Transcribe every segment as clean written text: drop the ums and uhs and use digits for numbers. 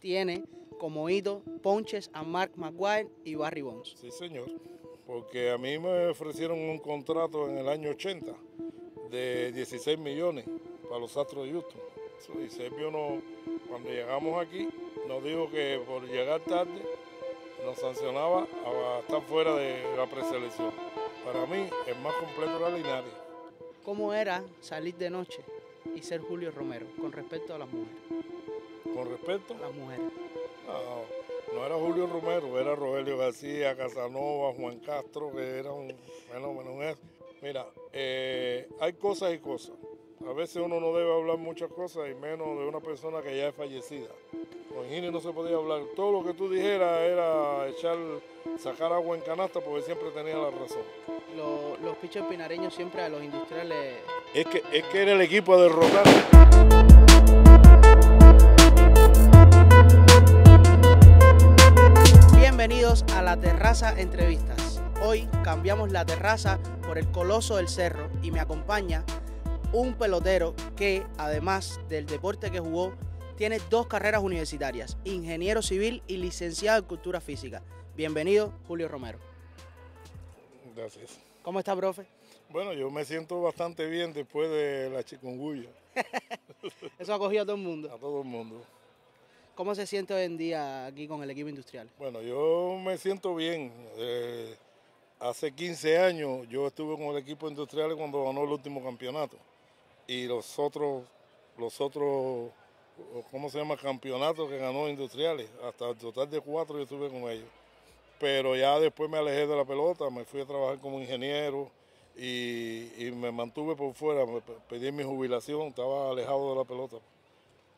tiene como hito ponches a Mark McGwire y Barry Bonds. Sí, señor, porque a mí me ofrecieron un contrato en el año 80 de 16 millones para los Astros de Houston. Y Sergio cuando llegamos aquí nos dijo que por llegar tarde nos sancionaba a estar fuera de la preselección. Para mí, el más completo era Linares. ¿Cómo era salir de noche y ser Julio Romero con respecto a las mujeres? ¿Con respecto? A las mujeres. No era Julio Romero, era Rogelio García, Casanova, Juan Castro, que era un fenómeno en eso. Mira, hay cosas y cosas. A veces uno no debe hablar muchas cosas y menos de una persona que ya es fallecida. Con Gini no se podía hablar. Todo lo que tú dijeras era sacar agua en canasta porque siempre tenía la razón. Los pitchers pinareños siempre a los industriales... Es que era el equipo a derrotar. Bienvenidos a La Terraza Entrevistas. Hoy cambiamos la terraza por el Coloso del Cerro y me acompaña un pelotero que, además del deporte que jugó, tiene 2 carreras universitarias, ingeniero civil y licenciado en cultura física. Bienvenido, Julio Romero. Gracias. ¿Cómo está, profe? Bueno, yo me siento bastante bien después de la chikungunya. Eso ha cogido a todo el mundo. A todo el mundo. ¿Cómo se siente hoy en día aquí con el equipo industrial? Bueno, yo me siento bien. Hace 15 años yo estuve con el equipo industrial cuando ganó el último campeonato. Y los otros, ¿cómo se llama? Campeonatos que ganó Industriales. Hasta el total de 4 yo estuve con ellos. Pero ya después me alejé de la pelota, me fui a trabajar como ingeniero y me mantuve por fuera, me pedí mi jubilación, estaba alejado de la pelota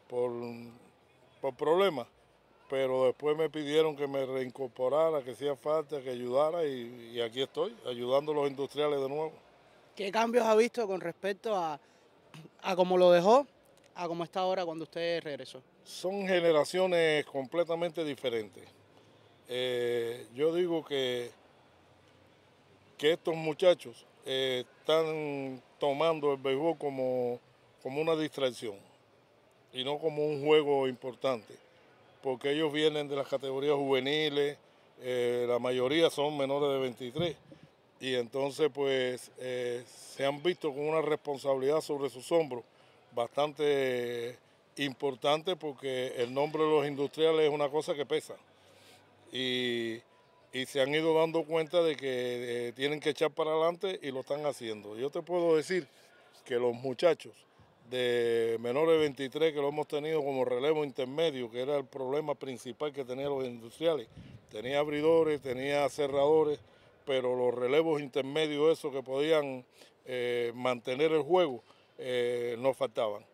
por problemas. Pero después me pidieron que me reincorporara, que hacía falta, que ayudara y aquí estoy, ayudando a los industriales de nuevo. ¿Qué cambios ha visto con respecto a cómo lo dejó, a cómo está ahora cuando usted regresó? Son generaciones completamente diferentes. Yo digo que estos muchachos están tomando el béisbol como una distracción y no como un juego importante, porque ellos vienen de las categorías juveniles, la mayoría son menores de 23, y entonces pues se han visto con una responsabilidad sobre sus hombros bastante importante, porque el nombre de los industriales es una cosa que pesa. Y se han ido dando cuenta de que tienen que echar para adelante y lo están haciendo. Yo te puedo decir que los muchachos de menores de 23, que lo hemos tenido como relevo intermedio, que era el problema principal que tenían los industriales, tenía abridores, tenía cerradores, pero los relevos intermedios, esos que podían mantener el juego, nos faltaban.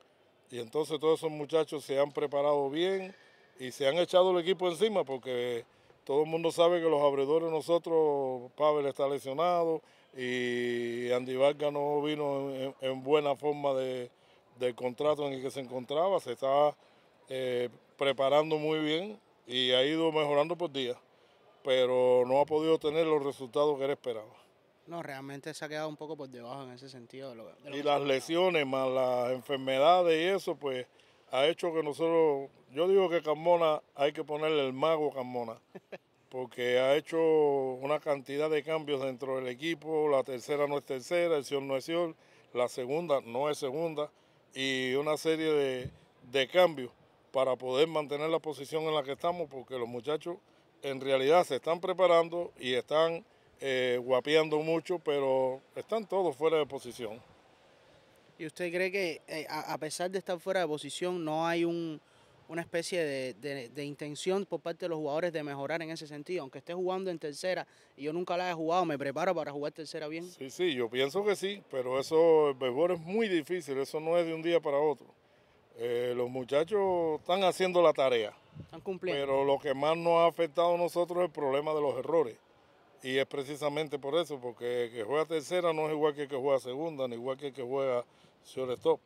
Y entonces todos esos muchachos se han preparado bien y se han echado el equipo encima, porque todo el mundo sabe que los abridores nosotros, Pavel está lesionado y Andy Vargas no vino en buena forma del contrato en el que se encontraba. Se estaba preparando muy bien y ha ido mejorando por día, pero no ha podido tener los resultados que él esperaba. No, realmente se ha quedado un poco por debajo en ese sentido. Y las lesiones más las enfermedades y eso, pues ha hecho que nosotros, yo digo que Carmona hay que ponerle el mago Carmona, porque ha hecho una cantidad de cambios dentro del equipo. La tercera no es tercera, el señor no es señor, la segunda no es segunda, y una serie de cambios para poder mantener la posición en la que estamos, porque los muchachos en realidad se están preparando y están guapeando mucho, pero están todos fuera de posición. ¿Y usted cree que a pesar de estar fuera de posición no hay una especie de intención por parte de los jugadores de mejorar en ese sentido? Aunque esté jugando en tercera y yo nunca la he jugado, ¿me preparo para jugar tercera bien? Sí, yo pienso que sí, pero el béisbol es muy difícil, eso no es de un día para otro. Los muchachos están haciendo la tarea, Están cumpliendo. pero lo que más nos ha afectado a nosotros es el problema de los errores. Y es precisamente por eso, porque el que juega tercera no es igual que el que juega segunda, ni igual que el que juega shortstop.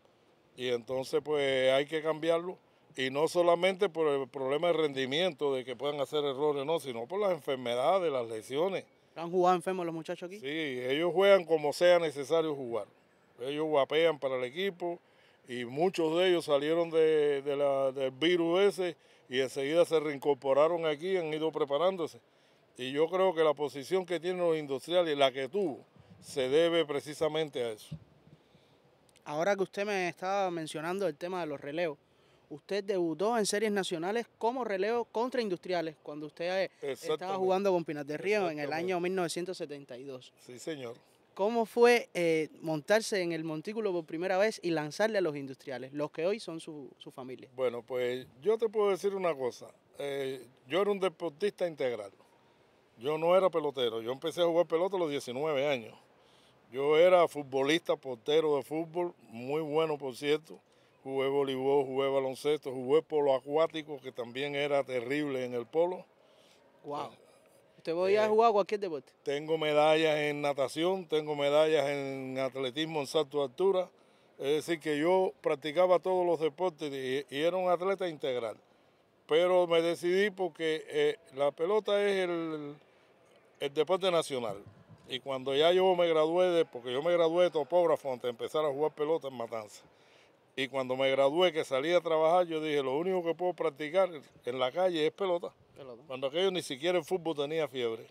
Y entonces pues hay que cambiarlo, y no solamente por el problema de rendimiento, de que puedan hacer errores, no, sino por las enfermedades, las lesiones. ¿Han jugado enfermos los muchachos aquí? Sí, ellos juegan como sea necesario jugar. Ellos guapean para el equipo y muchos de ellos salieron del virus ese y enseguida se reincorporaron aquí y han ido preparándose. Y yo creo que la posición que tienen los industriales, la que tuvo, se debe precisamente a eso. Ahora que usted me estaba mencionando el tema de los relevos, usted debutó en series nacionales como relevo contra Industriales cuando usted estaba jugando con Pinar del Río en el año 1972. Sí, señor. ¿Cómo fue montarse en el montículo por primera vez y lanzarle a los Industriales, los que hoy son su familia? Bueno, pues yo te puedo decir una cosa. Yo era un deportista integral. Yo no era pelotero. Yo empecé a jugar pelota a los 19 años. Yo era futbolista, portero de fútbol, muy bueno por cierto. Jugué voleibol, jugué baloncesto, jugué polo acuático, que también era terrible en el polo. Wow. ¿Usted podía jugar cualquier deporte? Tengo medallas en natación, tengo medallas en atletismo en salto de altura. Es decir, que yo practicaba todos los deportes y era un atleta integral. Pero me decidí porque la pelota es el deporte nacional. Y cuando ya yo me gradué, porque yo me gradué de topógrafo antes de empezar a jugar pelota en Matanza. Y cuando me gradué, que salí a trabajar, yo dije, lo único que puedo practicar en la calle es pelota. Cuando aquello ni siquiera el fútbol tenía fiebre.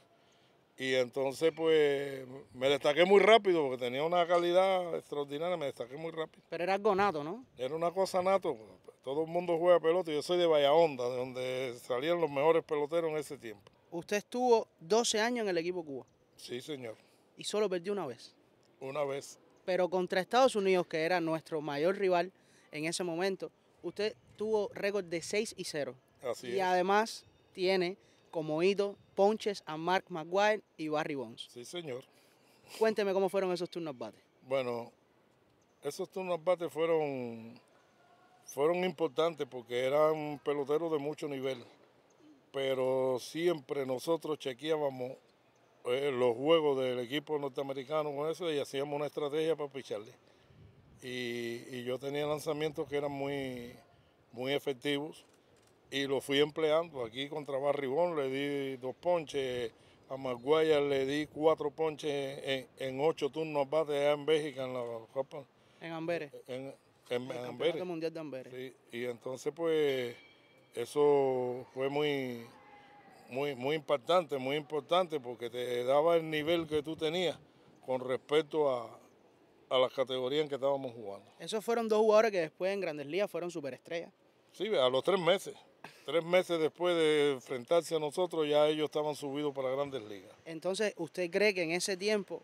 Y entonces, pues, me destaqué muy rápido, porque tenía una calidad extraordinaria, me destaqué muy rápido. Pero era algo nato, ¿no? Era una cosa nato. Todo el mundo juega pelota. Yo soy de Bahía-Honda, de donde salían los mejores peloteros en ese tiempo. Usted estuvo 12 años en el equipo Cuba. Sí, señor. Y solo perdió una vez. Una vez. Pero contra Estados Unidos, que era nuestro mayor rival en ese momento, usted tuvo récord de 6-0. Así es. Y además tiene como hito ponches a Mark McGwire y Barry Bonds. Sí, señor. Cuénteme cómo fueron esos turnos bate. Bueno, esos turnos bate fueron importantes porque eran peloteros de mucho nivel. Pero siempre nosotros chequeábamos los juegos del equipo norteamericano con eso y hacíamos una estrategia para picharle. Y yo tenía lanzamientos que eran muy efectivos y los fui empleando. Aquí contra Barry Bonds le di 2 ponches, a Maguire le di 4 ponches en 8 turnos bate allá en Bélgica, en la Copa. En Amberes. En el Campeonato Mundial de Amberes. Sí, y entonces pues eso fue muy importante porque te daba el nivel que tú tenías con respecto a las categorías en que estábamos jugando. Esos fueron 2 jugadores que después en Grandes Ligas fueron superestrellas. Sí, a los 3 meses. 3 meses después de enfrentarse a nosotros, ya ellos estaban subidos para Grandes Ligas. Entonces, ¿usted cree que en ese tiempo,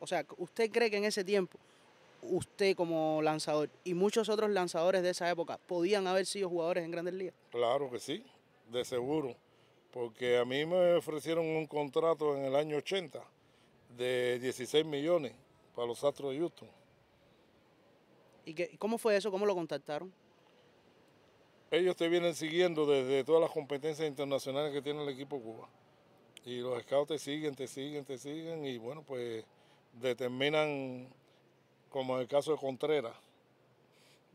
usted como lanzador y muchos otros lanzadores de esa época podían haber sido jugadores en Grandes Ligas? Claro que sí, de seguro. Porque a mí me ofrecieron un contrato en el año 80 de 16 millones para los Astros de Houston. ¿Y cómo fue eso? ¿Cómo lo contactaron? Ellos te vienen siguiendo desde todas las competencias internacionales que tiene el equipo Cuba. Y los scouts te siguen y bueno, pues determinan, como en el caso de Contreras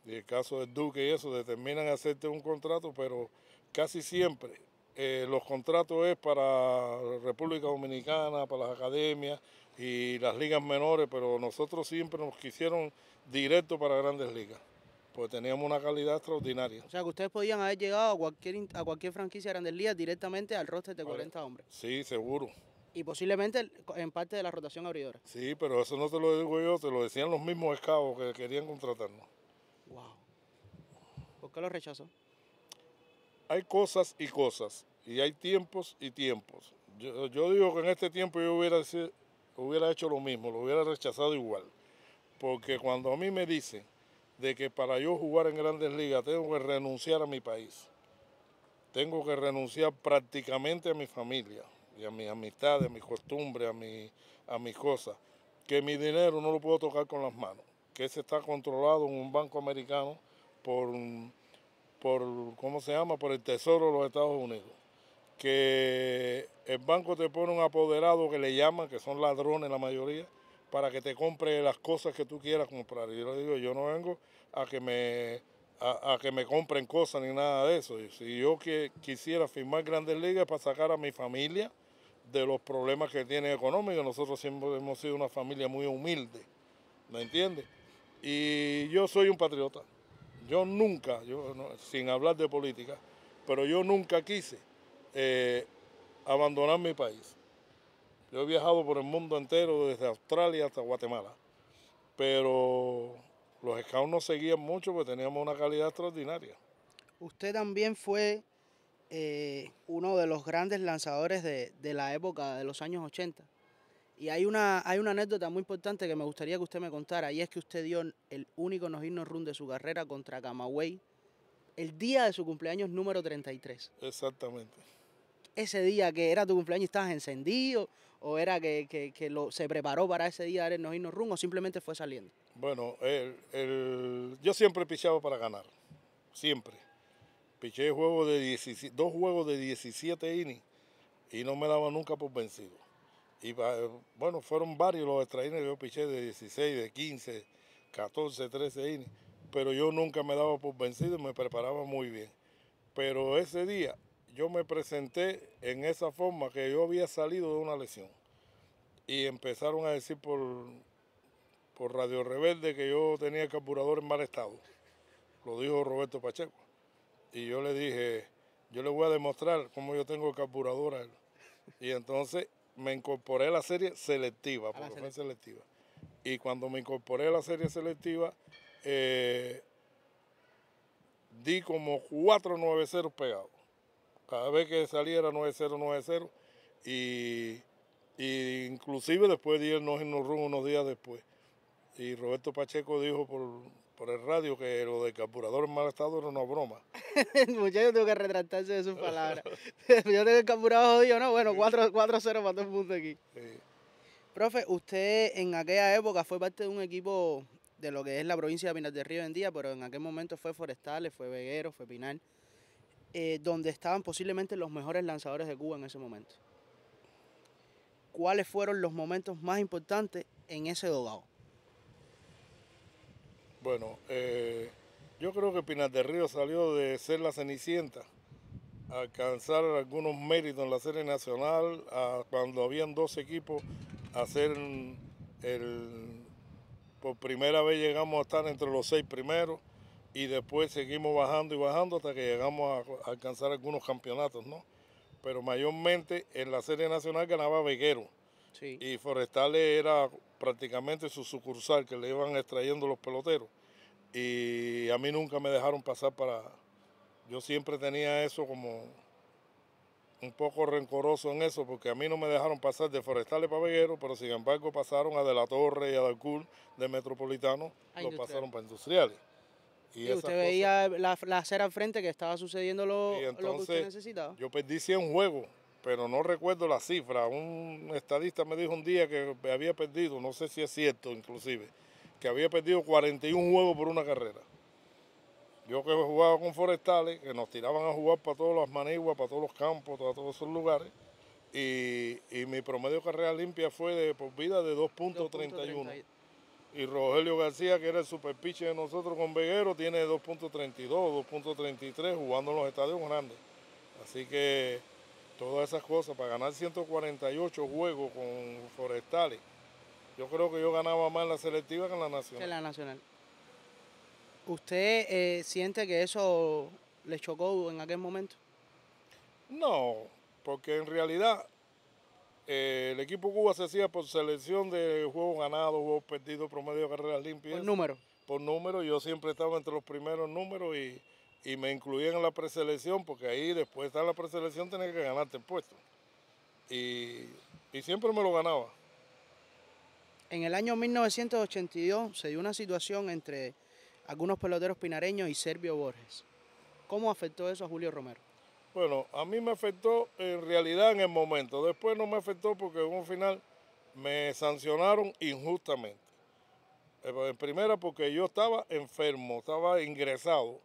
y el caso de Duque y eso, determinan hacerte un contrato, pero casi siempre los contratos es para República Dominicana, para las academias y las ligas menores, pero nosotros siempre nos quisieron directo para Grandes Ligas, porque teníamos una calidad extraordinaria. O sea, que ustedes podían haber llegado a cualquier franquicia de Grandes Ligas directamente al roster de 40 hombres. Sí, seguro. Y posiblemente en parte de la rotación abridora. Sí, pero eso no te lo digo yo, te lo decían los mismos scouts que querían contratarnos. Wow. ¿Por qué lo rechazó? Hay cosas y cosas, y hay tiempos y tiempos. Yo digo que en este tiempo yo hubiera hecho lo mismo, lo hubiera rechazado igual. Porque cuando a mí me dicen de que para yo jugar en Grandes Ligas tengo que renunciar a mi país, tengo que renunciar prácticamente a mi familia, y a mis amistades, a mis costumbres, a mis cosas, que mi dinero no lo puedo tocar con las manos, que ese está controlado en un banco americano por ¿cómo se llama? Por el Tesoro de los Estados Unidos, que el banco te pone un apoderado que le llaman, que son ladrones la mayoría, para que te compre las cosas que tú quieras comprar. Y yo le digo, yo no vengo a que me compren cosas ni nada de eso. Y si yo quisiera firmar Grandes Ligas para sacar a mi familia de los problemas que tiene económicos, nosotros siempre hemos sido una familia muy humilde, ¿me entiendes? Y yo soy un patriota. yo nunca, sin hablar de política, pero yo nunca quise abandonar mi país. Yo he viajado por el mundo entero, desde Australia hasta Guatemala, pero los scouts nos seguían mucho porque teníamos una calidad extraordinaria. Usted también fue uno de los grandes lanzadores de la época de los años 80. Y hay una anécdota muy importante que me gustaría que usted me contara, y es que usted dio el único no-hit no-run de su carrera contra Camagüey el día de su cumpleaños número 33. Exactamente. Ese día que era tu cumpleaños, ¿estabas encendido? ¿O era que se preparó para ese día dar el no-hit no-run o simplemente fue saliendo? Bueno, yo siempre pichaba para ganar, siempre. Piché dos juegos de 17 innings y no me daba nunca por vencido. Y bueno, fueron varios los extra innings que yo piché de 16, de 15, 14, 13 innings, pero yo nunca me daba por vencido y me preparaba muy bien. Pero ese día yo me presenté en esa forma que yo había salido de una lesión y empezaron a decir por Radio Rebelde que yo tenía el carburador en mal estado. Lo dijo Roberto Pacheco. Y yo le dije, yo le voy a demostrar cómo yo tengo el carburador a él. Y entonces me incorporé a la serie selectiva, porque fue selectiva. Y cuando me incorporé a la serie selectiva, di como 4 9-0 pegados. Cada vez que salía era 9-0, 9-0. Y inclusive después di el no-hit no-run unos días después. Y Roberto Pacheco dijo por el radio que lo del carburador en mal estado era una broma. El muchacho tuvo que retractarse de sus palabras. Yo tengo el carburador jodido, ¿no? Bueno, 4-0 para todo el mundo aquí. Sí. Profe, usted en aquella época fue parte de un equipo de lo que es la provincia de Pinar del Río hoy en día, pero en aquel momento fue Forestales, fue Veguero, fue Pinar, donde estaban posiblemente los mejores lanzadores de Cuba en ese momento. ¿Cuáles fueron los momentos más importantes en ese dogado? Bueno, yo creo que Pinar del Río salió de ser la Cenicienta a alcanzar algunos méritos en la Serie Nacional, cuando habían 2 equipos, a hacer por primera vez llegamos a estar entre los 6 primeros y después seguimos bajando y bajando hasta que llegamos a alcanzar algunos campeonatos, ¿no? Pero mayormente en la Serie Nacional ganaba Veguero. Sí. Y Forestales era prácticamente su sucursal que le iban extrayendo los peloteros. Y a mí nunca me dejaron pasar Yo siempre tenía eso como un poco rencoroso en eso, porque a mí no me dejaron pasar de Forestales para Veguero, pero sin embargo pasaron a De la Torre y a Dalcour de Metropolitano, lo pasaron para Industriales. Y usted veía la acera al frente que estaba sucediendo lo que usted necesitaba. Yo perdí 100 juegos, pero no recuerdo la cifra. Un estadista me dijo un día que había perdido, no sé si es cierto inclusive, que había perdido 41 juegos por una carrera. Yo que jugaba con Forestales, que nos tiraban a jugar para todas las maniguas, para todos los campos, para todos esos lugares, y mi promedio de carrera limpia fue por vida de 2.31. Y Rogelio García, que era el super pitcher de nosotros con Veguero, tiene 2.32, 2.33 jugando en los estadios grandes. Así que todas esas cosas, para ganar 148 juegos con Forestales, yo creo que yo ganaba más en la selectiva que en la nacional. Que en la nacional. ¿Usted siente que eso le chocó en aquel momento? No, porque en realidad el equipo Cuba se hacía por selección de juegos ganados, juegos perdidos, promedio de carreras limpias. ¿Por número? Por número, yo siempre estaba entre los primeros números y me incluían en la preselección, porque ahí después de estar en la preselección tenía que ganarte el puesto. Y siempre me lo ganaba. En el año 1982 se dio una situación entre algunos peloteros pinareños y Servio Borges. ¿Cómo afectó eso a Julio Romero? Bueno, a mí me afectó en realidad en el momento. Después no me afectó porque en un final me sancionaron injustamente. En primera porque yo estaba enfermo, estaba ingresado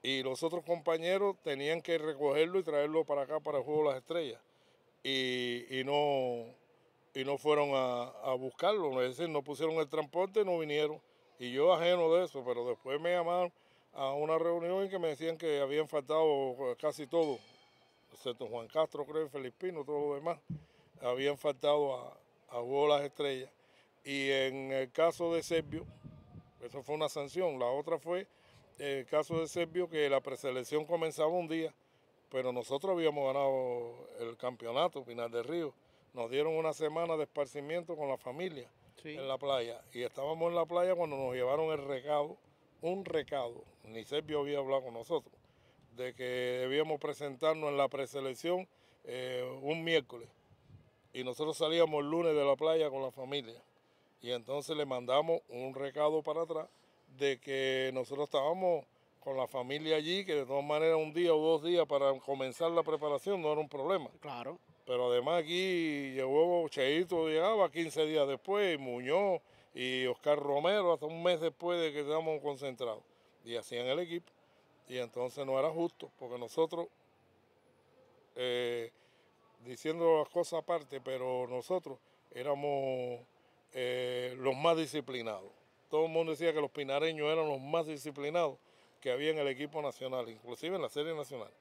y los otros compañeros tenían que recogerlo y traerlo para acá para el Juego de las Estrellas. Y no fueron a buscarlo, es decir, no pusieron el transporte, no vinieron. Y yo ajeno de eso, pero después me llamaron a una reunión en que me decían que habían faltado casi todos, excepto Juan Castro, creo, Felipino, todo lo demás, habían faltado a Juego de las Estrellas. Y en el caso de Servio, eso fue una sanción. La otra fue el caso de Servio, que la preselección comenzaba un día, pero nosotros habíamos ganado el campeonato, Pinar del Río. Nos dieron una semana de esparcimiento con la familia en la playa. Y estábamos en la playa cuando nos llevaron el recado, un recado, ni Servio había hablado con nosotros, de que debíamos presentarnos en la preselección un miércoles. Y nosotros salíamos el lunes de la playa con la familia. Y entonces le mandamos un recado para atrás de que nosotros estábamos con la familia allí, que de todas maneras un día o 2 días para comenzar la preparación no era un problema. Claro. Pero además aquí llegó Cheito, llegaba 15 días después, y Muñoz y Oscar Romero, hasta un mes después de que estábamos concentrados. Y hacían el equipo. Y entonces no era justo, porque nosotros, diciendo las cosas aparte, pero nosotros éramos los más disciplinados. Todo el mundo decía que los pinareños eran los más disciplinados que había en el equipo nacional, inclusive en la serie nacional.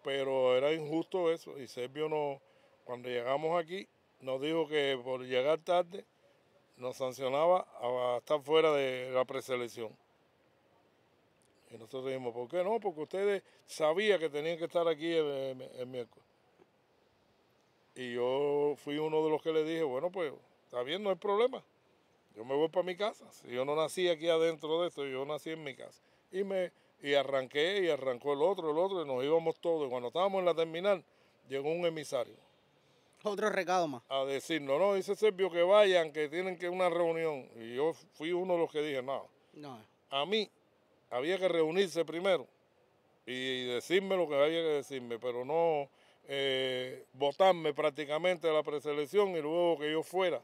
Pero era injusto eso, y Servio no, cuando llegamos aquí nos dijo que por llegar tarde nos sancionaba a estar fuera de la preselección. Y nosotros dijimos, ¿por qué no? Porque ustedes sabían que tenían que estar aquí el miércoles. Y yo fui uno de los que le dije, bueno, pues está bien, no hay problema. Yo me voy para mi casa. Si yo no nací aquí adentro de esto, yo nací en mi casa. Y arranqué y arrancó el otro, y nos íbamos todos. Y cuando estábamos en la terminal, llegó un emisario. Otro recado más. A decirnos, no, dice Servio que vayan, que tienen que una reunión. Y yo fui uno de los que dije, no. A mí había que reunirse primero y decirme lo que había que decirme, pero no votarme prácticamente de la preselección y luego que yo fuera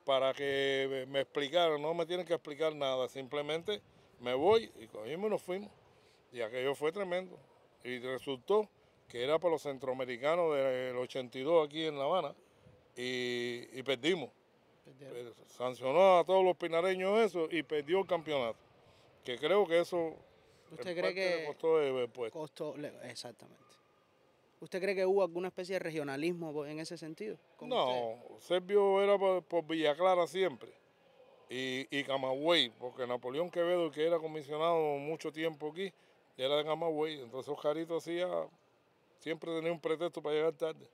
para que me explicaran. No me tienen que explicar nada, simplemente me voy y cogimos y nos fuimos. Y aquello fue tremendo. Y resultó que era para los centroamericanos del 82 aquí en La Habana y perdimos. Sancionó a todos los pinareños eso y perdió el campeonato. Que creo que eso ¿Usted cree que le costó el puesto? Exactamente. ¿Usted cree que hubo alguna especie de regionalismo en ese sentido? No, Servio era por Villa Clara siempre y Camagüey, porque Napoleón Quevedo, que era comisionado mucho tiempo aquí, era de Camagüey. Entonces Oscarito siempre tenía un pretexto para llegar tarde.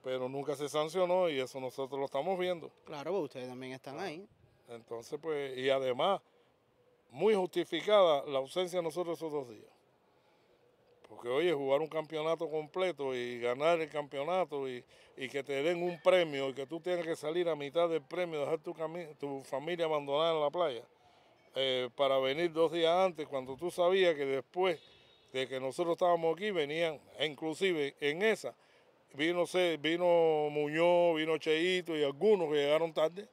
Pero nunca se sancionó y eso nosotros lo estamos viendo. Claro, porque ustedes también están ahí. Entonces, pues, y además, muy justificada la ausencia de nosotros esos 2 días. Porque, oye, jugar un campeonato completo y ganar el campeonato y que te den un premio y que tú tengas que salir a mitad del premio, dejar tu familia abandonada en la playa para venir 2 días antes, cuando tú sabías que después de que nosotros estábamos aquí venían, e inclusive en esa, vino Muñoz, vino Cheito y algunos que llegaron tarde.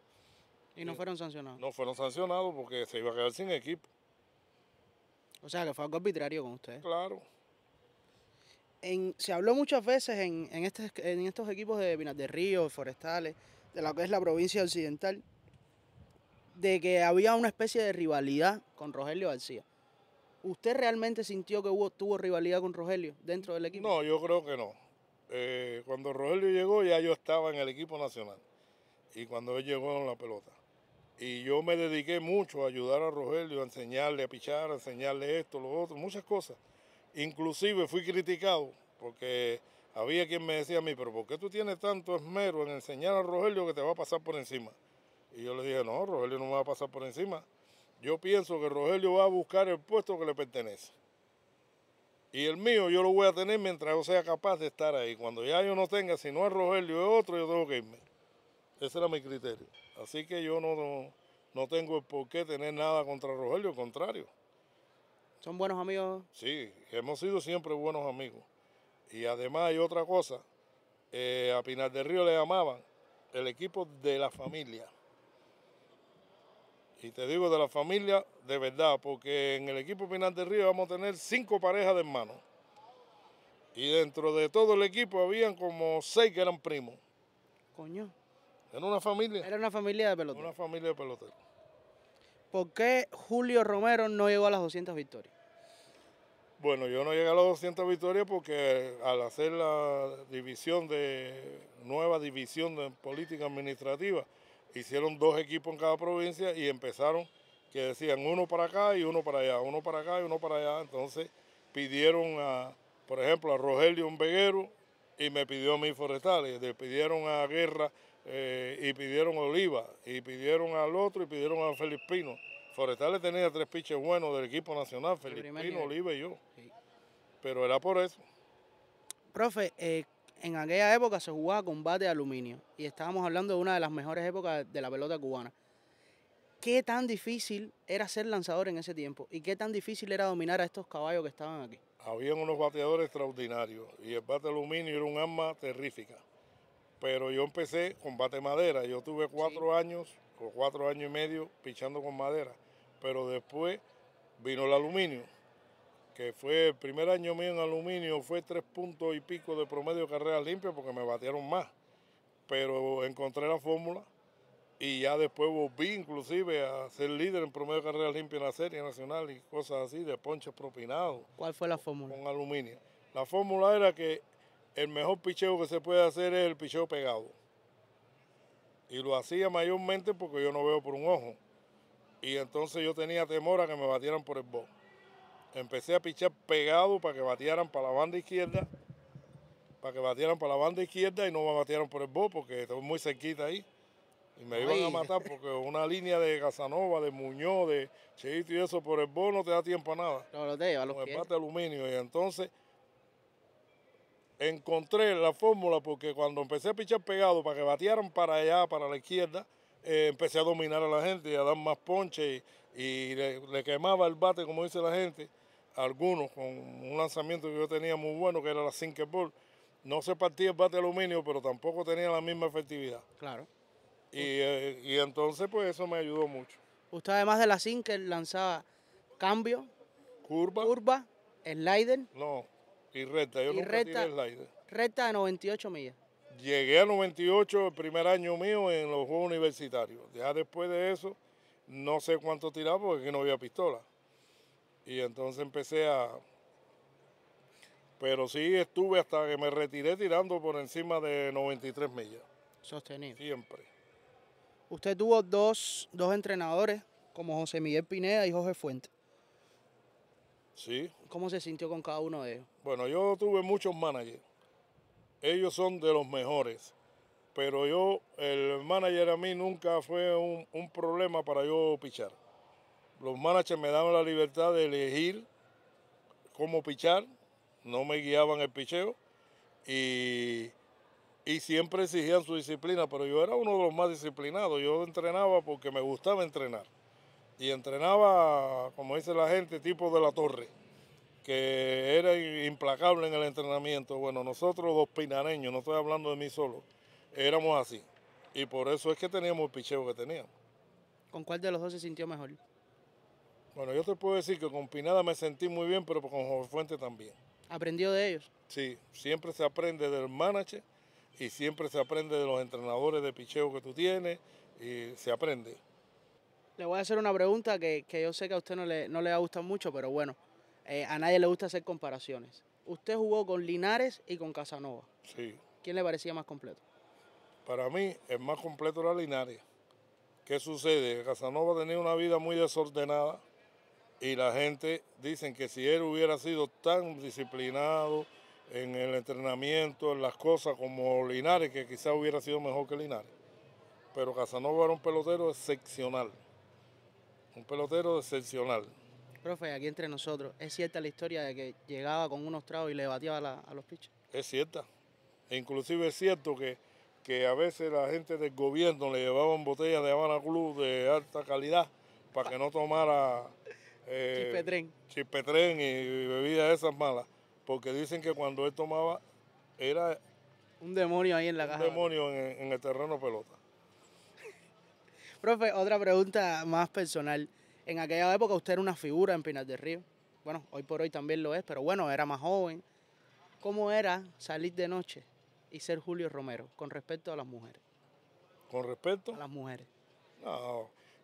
¿Y no fueron sancionados? No fueron sancionados porque se iba a quedar sin equipo. O sea, que fue algo arbitrario con ustedes. Claro. Se habló muchas veces en estos equipos de Pinar del Río, Forestales, de lo que es la provincia occidental, de que había una especie de rivalidad con Rogelio García. ¿Usted realmente sintió que tuvo rivalidad con Rogelio dentro del equipo? No, yo creo que no. Cuando Rogelio llegó ya yo estaba en el equipo nacional y cuando él llegó en la pelota. Y yo me dediqué mucho a ayudar a Rogelio, a enseñarle a pichar, a enseñarle esto, lo otro, muchas cosas. Inclusive fui criticado porque había quien me decía a mí, pero ¿por qué tú tienes tanto esmero en enseñar a Rogelio que te va a pasar por encima? Y yo le dije, no, Rogelio no me va a pasar por encima. Yo pienso que Rogelio va a buscar el puesto que le pertenece. Y el mío yo lo voy a tener mientras yo sea capaz de estar ahí. Cuando ya yo no tenga, si no es Rogelio es otro, yo tengo que irme. Ese era mi criterio. Así que yo no tengo el por qué tener nada contra Rogelio, al contrario. ¿Son buenos amigos? Sí, hemos sido siempre buenos amigos. Y además hay otra cosa, a Pinar del Río le llamaban el equipo de la familia. Y te digo de la familia de verdad, porque en el equipo Pinar del Río vamos a tener 5 parejas de hermanos. Y dentro de todo el equipo habían como 6 que eran primos. Coño. Era una familia. Era una familia de peloteros. Una familia de peloteros. ¿Por qué Julio Romero no llegó a las 200 victorias? Bueno, yo no llegué a las 200 victorias porque al hacer la nueva división de política administrativa, hicieron 2 equipos en cada provincia y empezaron que decían uno para acá y uno para allá, uno para acá y uno para allá. Entonces pidieron, por ejemplo, a Rogelio un veguero y me pidió a mí Forestales. Le pidieron a Guerra y pidieron a Oliva, y pidieron al otro y pidieron a Félix Pino. Forestales tenía 3 pitches buenos del equipo nacional, Félix Pino, Oliva y yo. Sí. Pero era por eso. Profe, en aquella época se jugaba con bate de aluminio y estábamos hablando de una de las mejores épocas de la pelota cubana. ¿Qué tan difícil era ser lanzador en ese tiempo? ¿Y qué tan difícil era dominar a estos caballos que estaban aquí? Habían unos bateadores extraordinarios y el bate de aluminio era un arma terrífica. Pero yo empecé con bate madera. Yo tuve 4 años o 4 años y medio pichando con madera. Pero después vino el aluminio, que fue el primer año mío en aluminio, fue 3 puntos y pico de promedio de carreras limpias porque me batearon más. Pero encontré la fórmula y ya después volví inclusive a ser líder en promedio de carreras limpias en la serie nacional y cosas así, de ponches propinados. ¿Cuál fue la fórmula? Con aluminio. La fórmula era que el mejor picheo que se puede hacer es el picheo pegado. Y lo hacía mayormente porque yo no veo por un ojo. Y entonces yo tenía temor a que me batieran por el box. Empecé a pichar pegado para que batearan para la banda izquierda, y no me batearan por el box porque estoy muy cerquita ahí. Y me iban a matar porque una línea de Casanova, de Muñoz, de Cheito y eso por el box no te da tiempo a nada. Lo te lleva, con el bate de aluminio. Y entonces encontré la fórmula porque cuando empecé a pichar pegado para que batearan para allá, para la izquierda, empecé a dominar a la gente y a dar más ponche y le quemaba el bate, como dice la gente, a algunos con un lanzamiento que yo tenía muy bueno, que era la sinker ball. No se partía el bate de aluminio, pero tampoco tenía la misma efectividad. Claro. Y entonces pues eso me ayudó mucho. Usted además de la sinker lanzaba cambio, curva, slider. No, y recta. Yo nunca tiré slider. Recta de 98 millas. Llegué a 98 el primer año mío en los Juegos Universitarios. Ya después de eso, no sé cuánto tiraba porque aquí no había pistola. Y entonces empecé a... Pero sí estuve hasta que me retiré tirando por encima de 93 millas. Sostenido. Siempre. Usted tuvo dos entrenadores, como José Miguel Pineda y Jorge Fuentes. Sí. ¿Cómo se sintió con cada uno de ellos? Bueno, yo tuve muchos managers. Ellos son de los mejores. Pero el manager a mí nunca fue un problema para yo pichar. Los managers me daban la libertad de elegir cómo pichar, no me guiaban el picheo y siempre exigían su disciplina, pero yo era uno de los más disciplinados. Yo entrenaba porque me gustaba entrenar. Y entrenaba, como dice la gente, tipo de la torre, que era implacable en el entrenamiento. Bueno, nosotros los pinareños, no estoy hablando de mí solo, éramos así. Y por eso es que teníamos el picheo que teníamos. ¿Con cuál de los dos se sintió mejor? Bueno, yo te puedo decir que con Pineda me sentí muy bien, pero con Jorge Fuentes también. ¿Aprendió de ellos? Sí, siempre se aprende del manager y siempre se aprende de los entrenadores de picheo que tú tienes y se aprende. Le voy a hacer una pregunta que yo sé que a usted no le va a gustar mucho, pero bueno, a nadie le gusta hacer comparaciones. Usted jugó con Linares y con Casanova. Sí. ¿Quién le parecía más completo? Para mí, el más completo era Linares. ¿Qué sucede? Casanova tenía una vida muy desordenada y la gente dicen que si él hubiera sido tan disciplinado en el entrenamiento, en las cosas como Linares, que quizás hubiera sido mejor que Linares. Pero Casanova era un pelotero excepcional. Un pelotero excepcional. Profe, aquí entre nosotros, ¿es cierta la historia de que llegaba con unos tragos y le bateaba a los pitchers? Es cierta. E inclusive es cierto que a veces la gente del gobierno le llevaban botellas de Habana Club de alta calidad para que no tomara chispetren y bebidas esas malas, porque dicen que cuando él tomaba era un demonio ahí en la caja. Un demonio en el terreno pelota. Profe, otra pregunta más personal. En aquella época usted era una figura en Pinar del Río. Bueno, hoy por hoy también lo es, pero bueno, era más joven. ¿Cómo era salir de noche y ser Julio Romero con respecto a las mujeres? ¿Con respecto? A las mujeres.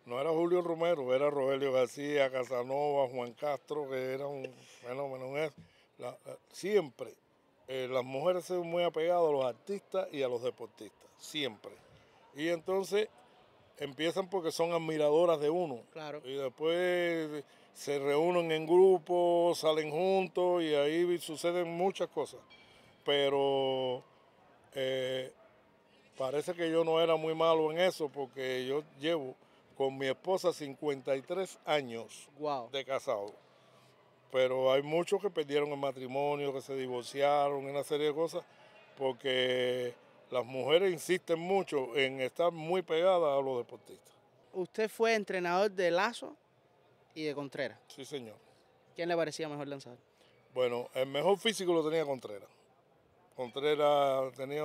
No era Julio Romero, era Rogelio García, Casanova, Juan Castro, que era un fenómeno. Siempre las mujeres son muy apegadas a los artistas y a los deportistas, siempre. Y entonces empiezan porque son admiradoras de uno. Claro. Y después se reúnen en grupos, salen juntos y ahí suceden muchas cosas. Pero parece que yo no era muy malo en eso porque yo llevo con mi esposa 53 años Wow. de casado. Pero hay muchos que perdieron el matrimonio, que se divorciaron, una serie de cosas, porque las mujeres insisten mucho en estar muy pegadas a los deportistas. Usted fue entrenador de Lazo y de Contreras. Sí, señor. ¿Quién le parecía mejor lanzador? Bueno, el mejor físico lo tenía Contreras. Contreras tenía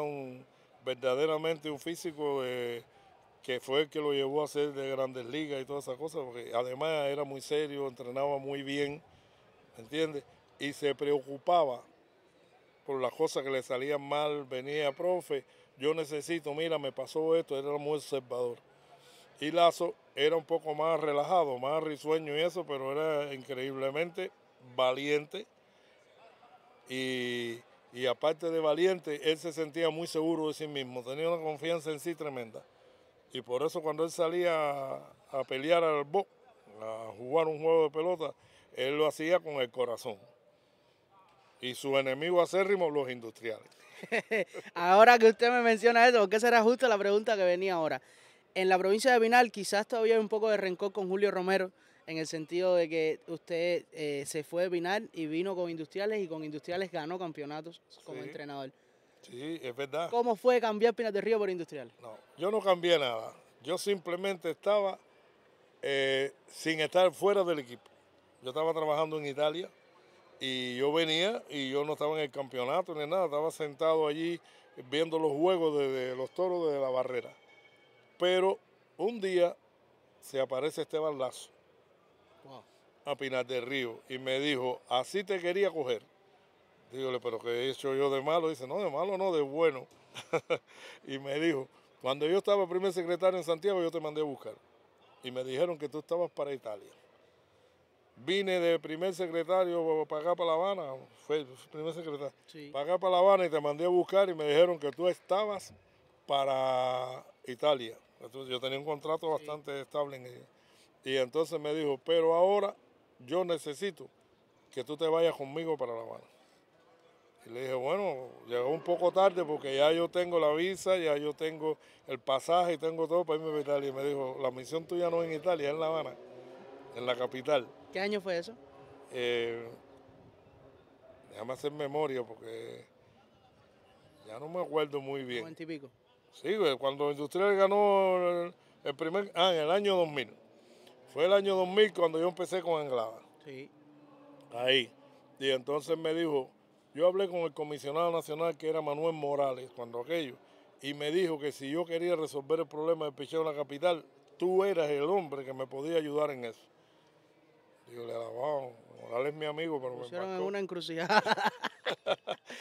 verdaderamente un físico que fue el que lo llevó a ser de Grandes Ligas y todas esas cosas, porque además era muy serio, entrenaba muy bien, ¿me entiendes? Y se preocupaba por las cosas que le salían mal, venía, profe, yo necesito, mira, me pasó esto, era muy observador. Y Lazo era un poco más relajado, más risueño y eso, pero era increíblemente valiente y aparte de valiente, él se sentía muy seguro de sí mismo, tenía una confianza en sí tremenda. Y por eso cuando él salía a pelear al box, a jugar un juego de pelota, él lo hacía con el corazón. Y su enemigo acérrimo, los industriales. Ahora que usted me menciona eso, porque esa era justo la pregunta que venía ahora. En la provincia de Pinal quizás todavía hay un poco de rencor con Julio Romero, en el sentido de que usted se fue de Pinal y vino con Industriales y con Industriales ganó campeonatos como entrenador. Sí, es verdad. ¿Cómo fue cambiar Pinar del Río por Industriales? No, yo no cambié nada. Yo simplemente estaba sin estar fuera del equipo. Yo estaba trabajando en Italia y yo venía y yo no estaba en el campeonato ni nada. Estaba sentado allí viendo los juegos de los toros de la Barrera. Pero un día se aparece Esteban Lazo a Pinar del Río y me dijo, así te quería coger. Dígole, pero ¿qué he hecho yo de malo? Dice, no, de malo no, de bueno. Y me dijo, cuando yo estaba primer secretario en Santiago, yo te mandé a buscar. Y me dijeron que tú estabas para Italia. Vine de primer secretario para acá, para La Habana, fue el primer secretario, Sí. para acá, para La Habana, y te mandé a buscar y me dijeron que tú estabas para Italia. Entonces yo tenía un contrato bastante estable en ella. Y entonces me dijo, pero ahora yo necesito que tú te vayas conmigo para La Habana. Y le dije, bueno, llegó un poco tarde porque ya yo tengo la visa, ya yo tengo el pasaje y tengo todo para irme a Italia. Y me dijo, la misión tuya no es en Italia, es en La Habana, en la capital. ¿Qué año fue eso? Déjame hacer memoria porque ya no me acuerdo muy bien. 90 y pico. Sí, cuando Industrial ganó el primer, en el año 2000. Fue el año 2000 cuando yo empecé con Anglada. Sí. Ahí. Y entonces me dijo, yo hablé con el comisionado nacional que era Manuel Morales cuando aquello, y me dijo que si yo quería resolver el problema del picheo en la capital, tú eras el hombre que me podía ayudar en eso. Digo, le alabado, Morales es mi amigo, pero Pusieron me en marcó. una encrucijada.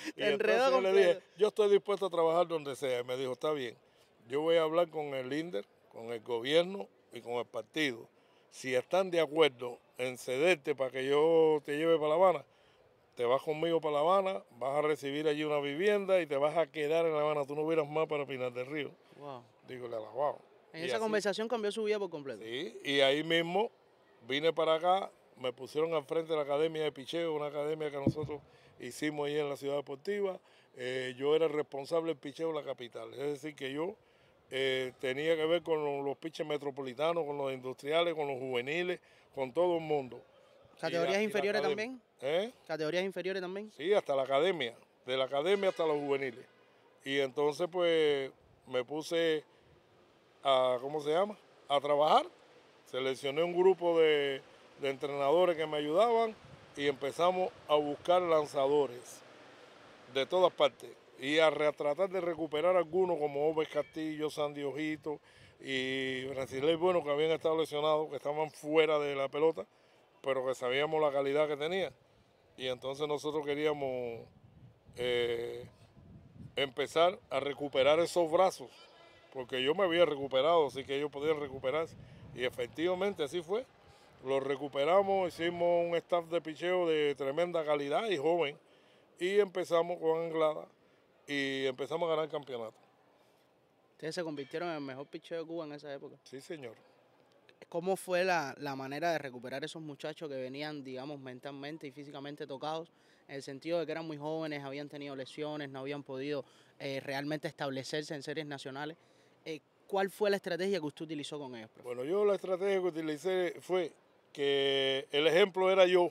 Y Te enredó entonces yo le completo. dije, yo estoy dispuesto a trabajar donde sea. Y me dijo, está bien, yo voy a hablar con el INDER, con el gobierno y con el partido. Si están de acuerdo en cederte para que yo te lleve para La Habana, te vas conmigo para La Habana, vas a recibir allí una vivienda y te vas a quedar en La Habana. Tú no vienes más para Pinar del Río. Wow. Digo, le alabado. En Y esa así, conversación cambió su vida por completo. sí, y ahí mismo vine para acá, me pusieron al frente de la Academia de Picheo, una academia que nosotros hicimos ahí en la Ciudad Deportiva. Yo era el responsable del picheo en la capital. Es decir, que yo tenía que ver con los piches metropolitanos, con los industriales, con los juveniles, con todo el mundo. ¿Categorías inferiores academia. también? ¿Categorías inferiores también? Sí, hasta la academia, de la academia hasta los juveniles. Y entonces pues me puse a, ¿cómo se llama?, a trabajar. Seleccioné un grupo de entrenadores que me ayudaban y empezamos a buscar lanzadores de todas partes y a tratar de recuperar algunos como Ober Castillo, Sandy Ojito y Brasilei Bueno, que habían estado lesionados, que estaban fuera de la pelota, pero que sabíamos la calidad que tenía. Y entonces nosotros queríamos empezar a recuperar esos brazos, porque yo me había recuperado, así que ellos podían recuperarse. Y efectivamente así fue. Lo recuperamos, hicimos un staff de picheo de tremenda calidad y joven. Y empezamos con Anglada y empezamos a ganar el campeonato. Ustedes se convirtieron en el mejor picheo de Cuba en esa época. Sí, señor. ¿Cómo fue la manera de recuperar esos muchachos que venían, digamos, mentalmente y físicamente tocados, en el sentido de que eran muy jóvenes, habían tenido lesiones, no habían podido realmente establecerse en series nacionales? ¿Cuál fue la estrategia que usted utilizó con ellos, profe? Bueno, yo la estrategia que utilicé fue que el ejemplo era yo,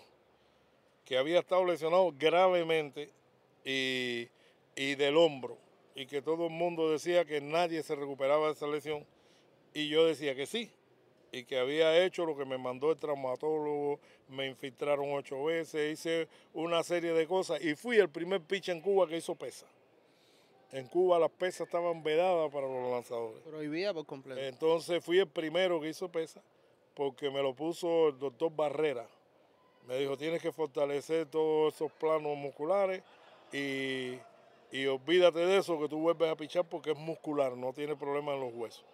que había estado lesionado gravemente y del hombro, y que todo el mundo decía que nadie se recuperaba de esa lesión, y yo decía que sí, y que había hecho lo que me mandó el traumatólogo, me infiltraron 8 veces, hice una serie de cosas, y fui el primer pitcher en Cuba que hizo pesa. En Cuba las pesas estaban vedadas para los lanzadores. Prohibida por completo. Entonces fui el primero que hizo pesa, porque me lo puso el doctor Barrera. Me dijo, tienes que fortalecer todos esos planos musculares y olvídate de eso, que tú vuelves a pichar porque es muscular, no tiene problema en los huesos.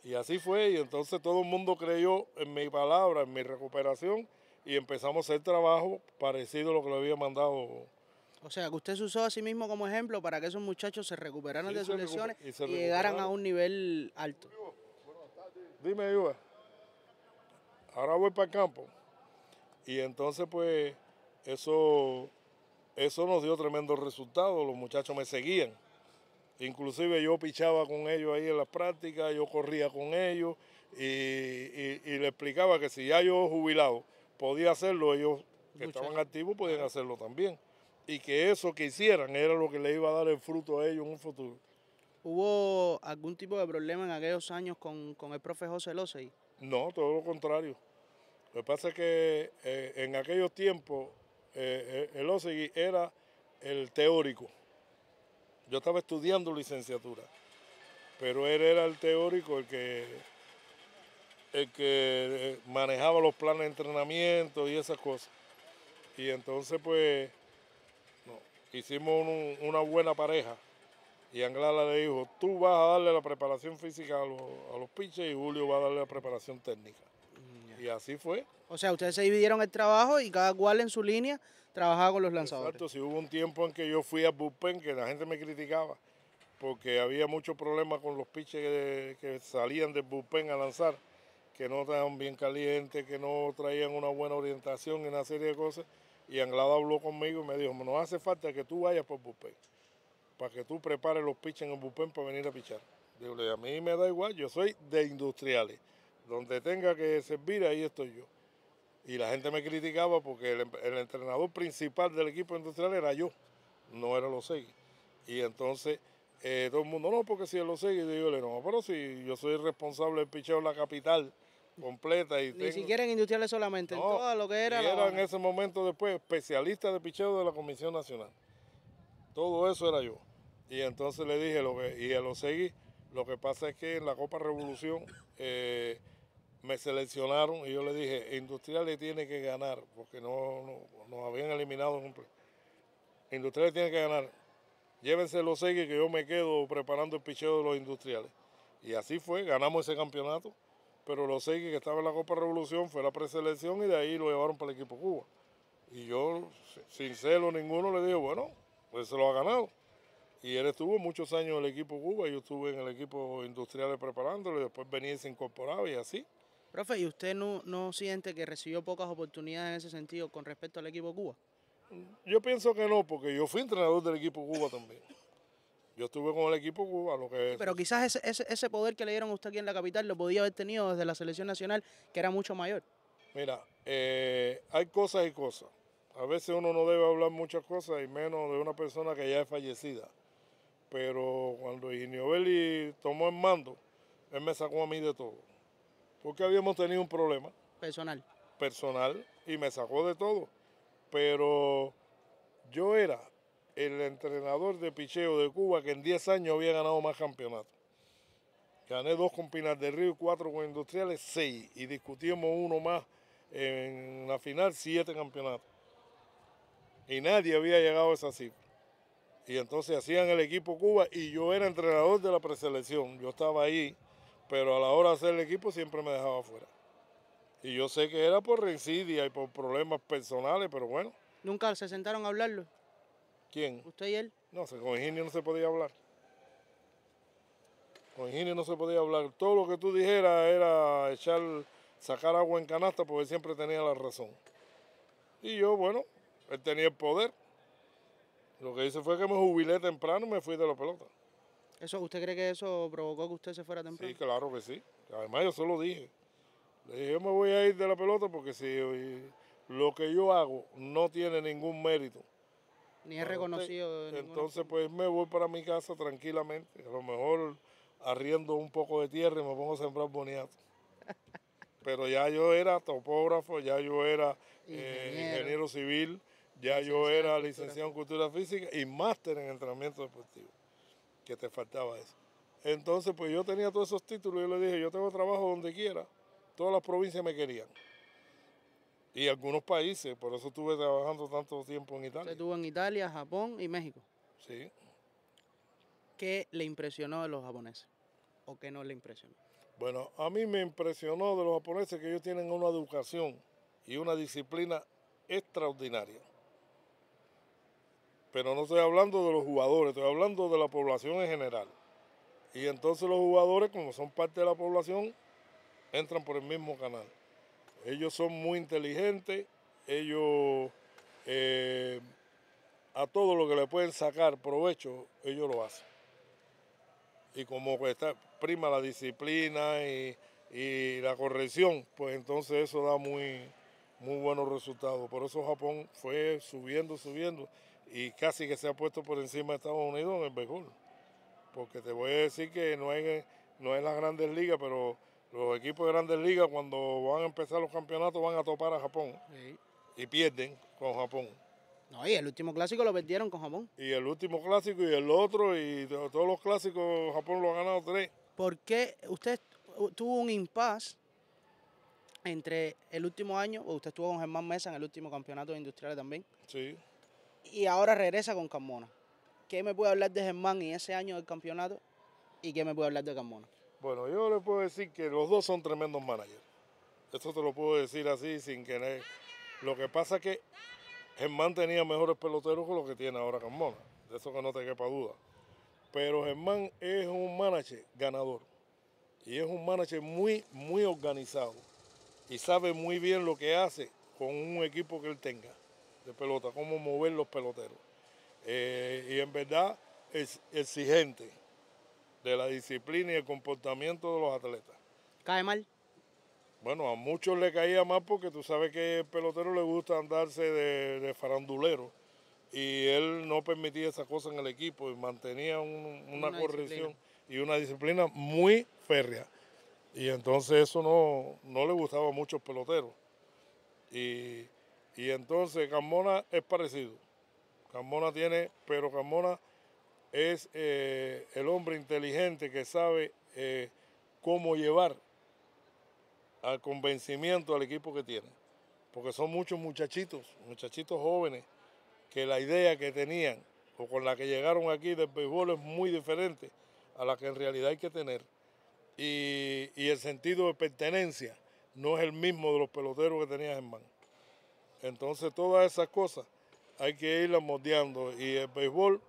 Y así fue, y entonces todo el mundo creyó en mi palabra, en mi recuperación, y empezamos a hacer trabajo parecido a lo que le había mandado. O sea, que usted se usó a sí mismo como ejemplo para que esos muchachos se recuperaran de sus lesiones y se llegaran a un nivel alto. Dime, Iba, ahora voy para el campo. Y entonces, pues, eso nos dio tremendo resultado. Los muchachos me seguían. Inclusive yo pichaba con ellos ahí en las prácticas, yo corría con ellos y le explicaba que si ya yo jubilado podía hacerlo, ellos que estaban activos podían hacerlo también. Y que eso que hicieran era lo que le iba a dar el fruto a ellos en un futuro. ¿Hubo algún tipo de problema en aquellos años con el profe José Losey? No, todo lo contrario. Lo que pasa es que en aquellos tiempos el Osegui era el teórico. Yo estaba estudiando licenciatura, pero él era el teórico, el que manejaba los planes de entrenamiento y esas cosas. Y entonces pues hicimos una buena pareja. Y Anglada le dijo, tú vas a darle la preparación física a los pitchers y Julio va a darle la preparación técnica. Y así fue. O sea, ustedes se dividieron el trabajo y cada cual en su línea trabajaba con los lanzadores. Exacto, si hubo un tiempo en que yo fui al bullpen que la gente me criticaba porque había muchos problemas con los pitchers que salían del bullpen a lanzar, que no estaban bien calientes, que no traían una buena orientación y una serie de cosas. Y Anglada habló conmigo y me dijo, nos hace falta que tú vayas por bullpen, para que tú prepares los pitchers en el bullpen para venir a pichar. Digo, a mí me da igual, yo soy de Industriales. Donde tenga que servir, ahí estoy yo. Y la gente me criticaba porque el entrenador principal del equipo industrial era yo, no era Losegui. Y entonces todo el mundo, no, porque si es Losegui, digo, no, pero si yo soy responsable del picheo en la capital completa. Ni siquiera en Industriales solamente, en todo lo que era. Y era en ese momento después especialista de picheo de la Comisión Nacional. Todo eso era yo. Y entonces le dije, y a Losegui, lo que pasa es que en la Copa Revolución me seleccionaron y yo le dije, Industriales tiene que ganar, porque nos habían eliminado. Industriales tiene que ganar. Llévense los Losegui que yo me quedo preparando el picheo de los Industriales. Y así fue, ganamos ese campeonato, pero Losegui que estaba en la Copa Revolución fue la preselección y de ahí lo llevaron para el equipo Cuba. Y yo, sin celo ninguno, le dije, bueno, pues se lo ha ganado. Y él estuvo muchos años en el equipo Cuba, y yo estuve en el equipo Industriales preparándolo, y después venía y se incorporaba y así. Profe, ¿y usted no siente que recibió pocas oportunidades en ese sentido con respecto al equipo Cuba? Yo pienso que no, porque yo fui entrenador del equipo Cuba también. Yo estuve con el equipo Cuba, lo que sí, pero quizás ese poder que le dieron a usted aquí en la capital lo podía haber tenido desde la selección nacional, que era mucho mayor. Mira, hay cosas y cosas. A veces uno no debe hablar muchas cosas, y menos de una persona que ya es fallecida. Pero cuando Giniovelli tomó el mando, él me sacó a mí de todo. Porque habíamos tenido un problema personal y me sacó de todo. Pero yo era el entrenador de picheo de Cuba que en 10 años había ganado más campeonatos. Gané 2 con Pinar del Río y 4 con Industriales, 6. Y discutimos uno más en la final, 7 campeonatos. Y nadie había llegado a esa cifra. Y entonces hacían el equipo Cuba y yo era entrenador de la preselección. Yo estaba ahí, pero a la hora de hacer el equipo siempre me dejaba afuera. Y yo sé que era por reincidia y por problemas personales, pero bueno. ¿Nunca se sentaron a hablarlo? ¿Quién? ¿Usted y él? No, con Higinio no se podía hablar. Con Higgins no se podía hablar. Todo lo que tú dijeras era sacar agua en canasta porque él siempre tenía la razón. Y yo, bueno, él tenía el poder. Lo que hice fue que me jubilé temprano y me fui de la pelota. ¿Usted cree que eso provocó que usted se fuera temprano? Sí, claro que sí. Además yo se lo dije. Le dije, yo me voy a ir de la pelota porque si lo que yo hago no tiene ningún mérito. Ni es reconocido. Entonces pues me voy para mi casa tranquilamente. A lo mejor arriendo un poco de tierra y me pongo a sembrar boniato. Pero ya yo era topógrafo, ya yo era ingeniero civil, ya yo era licenciado en cultura física y máster en entrenamiento deportivo, que te faltaba eso. Entonces pues yo tenía todos esos títulos y yo le dije, yo tengo trabajo donde quiera, todas las provincias me querían. Y algunos países, por eso estuve trabajando tanto tiempo en Italia. Usted estuvo en Italia, Japón y México. Sí. ¿Qué le impresionó de los japoneses? ¿O qué no le impresionó? Bueno, a mí me impresionó de los japoneses que ellos tienen una educación y una disciplina extraordinaria. Pero no estoy hablando de los jugadores, estoy hablando de la población en general. Y entonces los jugadores, como son parte de la población, entran por el mismo canal. Ellos son muy inteligentes, ellos a todo lo que le pueden sacar provecho, ellos lo hacen. Y como está prima la disciplina y la corrección, pues entonces eso da muy buenos resultados. Por eso Japón fue subiendo y casi que se ha puesto por encima de Estados Unidos en el béisbol. Porque te voy a decir que no es las grandes ligas, pero los equipos de grandes ligas cuando van a empezar los campeonatos van a topar a Japón. Sí. Y pierden con Japón. No, y el último clásico lo perdieron con Japón. Y el último clásico y el otro, y todos los clásicos Japón lo ha ganado 3. ¿Por qué usted tuvo un impasse entre el último año, o usted estuvo con Germán Mesa en el último campeonato de industriales también? Sí. Y ahora regresa con Carmona. ¿Qué me puede hablar de Germán y ese año del campeonato? ¿Y qué me puede hablar de Carmona? Bueno, yo le puedo decir que los dos son tremendos managers. Eso te lo puedo decir así sin que... Lo que pasa es que Germán tenía mejores peloteros que los que tiene ahora Carmona. De eso que no te quepa duda. Pero Germán es un manager ganador. Y es un manager muy organizado. Y sabe muy bien lo que hace con un equipo que él tenga de pelota, cómo mover los peloteros. Y en verdad es exigente de la disciplina y el comportamiento de los atletas. ¿Cae mal? Bueno, a muchos le caía mal porque tú sabes que el pelotero le gusta andarse de farandulero y él no permitía esa cosa en el equipo y mantenía una corrección y una disciplina muy férrea. Y entonces eso no le gustaba a muchos peloteros. Y entonces Carmona es parecido. Carmona es el hombre inteligente que sabe cómo llevar al convencimiento al equipo que tiene. Porque son muchos muchachitos jóvenes que la idea que tenían o con la que llegaron aquí del béisbol es muy diferente a la que en realidad hay que tener. Y el sentido de pertenencia no es el mismo de los peloteros que tenía Germán. Entonces todas esas cosas hay que irlas moldeando. Y el béisbol,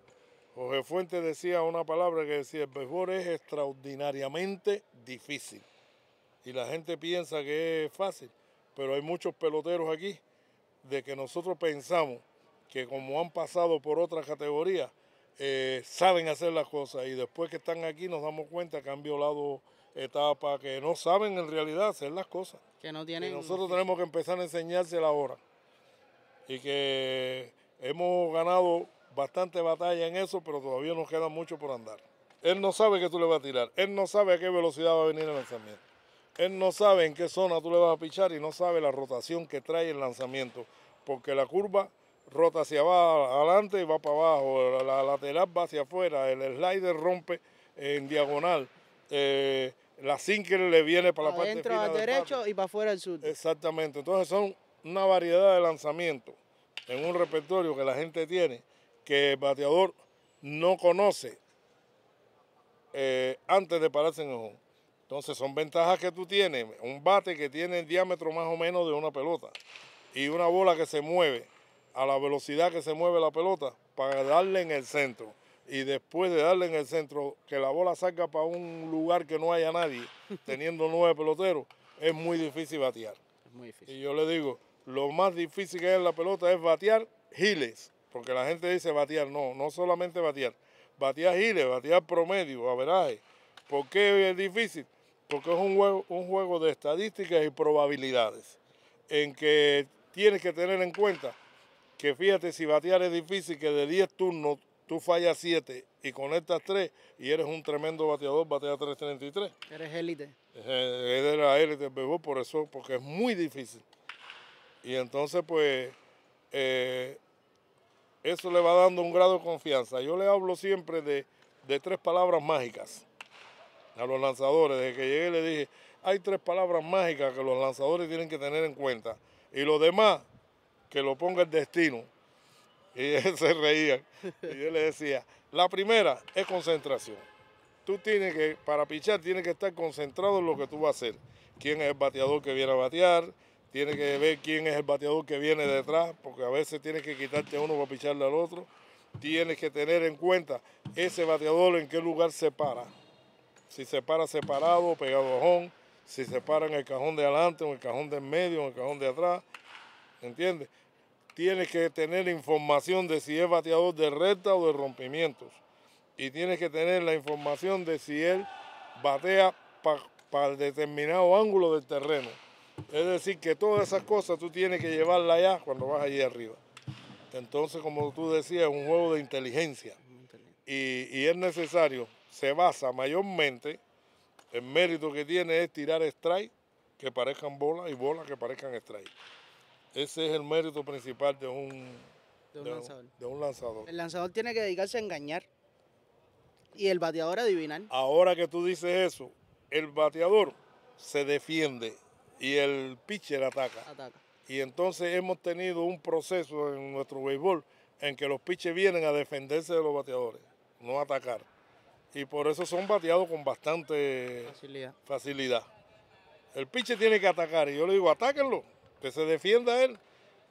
Jorge Fuentes decía una palabra que decía, el béisbol es extraordinariamente difícil. Y la gente piensa que es fácil, pero hay muchos peloteros aquí de que nosotros pensamos que como han pasado por otras categorías, saben hacer las cosas y después que están aquí nos damos cuenta que han violado etapas, que no saben en realidad hacer las cosas. Que no tienen... Y nosotros tenemos que empezar a enseñársela ahora. Y que hemos ganado bastante batalla en eso, pero todavía nos queda mucho por andar. Él no sabe que tú le vas a tirar, él no sabe a qué velocidad va a venir el lanzamiento. Él no sabe en qué zona tú le vas a pichar y no sabe la rotación que trae el lanzamiento, porque la curva rota hacia adelante y va para abajo, la lateral va hacia afuera, el slider rompe en diagonal, la sinker le viene para la parte adentro fina al derecho y para afuera al sur. Exactamente, entonces son una variedad de lanzamientos en un repertorio que la gente tiene, que el bateador no conoce antes de pararse en el home. Entonces son ventajas que tú tienes, un bate que tiene el diámetro más o menos de una pelota y una bola que se mueve a la velocidad que se mueve la pelota para darle en el centro y después de darle en el centro, que la bola salga para un lugar que no haya nadie, teniendo 9 peloteros, es muy difícil batear. Es muy difícil. Y yo le digo, lo más difícil que hay en la pelota es batear giles, porque la gente dice batear, no solamente batear giles, batear promedio, averaje. ¿Por qué es difícil? Porque es un juego de estadísticas y probabilidades, en que tienes que tener en cuenta que fíjate, si batear es difícil, que de 10 turnos tú fallas 7 y conectas 3 y eres un tremendo bateador, bateas 3.33. Eres élite. Es de la élite del béisbol, por eso, porque es muy difícil. Y entonces, pues, eso le va dando un grado de confianza. Yo le hablo siempre de 3 palabras mágicas a los lanzadores. Desde que llegué le dije, hay 3 palabras mágicas que los lanzadores tienen que tener en cuenta. Y lo demás, que lo ponga el destino. Y él se reía. Y yo le decía, la primera es concentración. Tú tienes que, para pichar, tienes que estar concentrado en lo que tú vas a hacer. ¿Quién es el bateador que viene a batear? Tienes que ver quién es el bateador que viene detrás, porque a veces tienes que quitarte uno para picharle al otro. Tienes que tener en cuenta ese bateador en qué lugar se para. Si se para separado, pegado a home, si se para en el cajón de adelante, o en el cajón de en medio, o en el cajón de atrás. ¿Entiendes? Tienes que tener información de si es bateador de recta o de rompimientos. Y tienes que tener la información de si él batea para determinado ángulo del terreno. Es decir, que todas esas cosas tú tienes que llevarlas allá cuando vas allí arriba. Entonces, como tú decías, es un juego de inteligencia. Y es necesario, se basa mayormente, el mérito que tiene es tirar strike que parezcan bolas y bolas que parezcan strike. Ese es el mérito principal de un lanzador. El lanzador tiene que dedicarse a engañar y el bateador a adivinar. Ahora que tú dices eso, el bateador se defiende y el pitcher ataca. Y entonces hemos tenido un proceso en nuestro béisbol en que los pitchers vienen a defenderse de los bateadores, no a atacar. Y por eso son bateados con bastante facilidad. El pitcher tiene que atacar y yo le digo, atáquenlo, que se defienda él.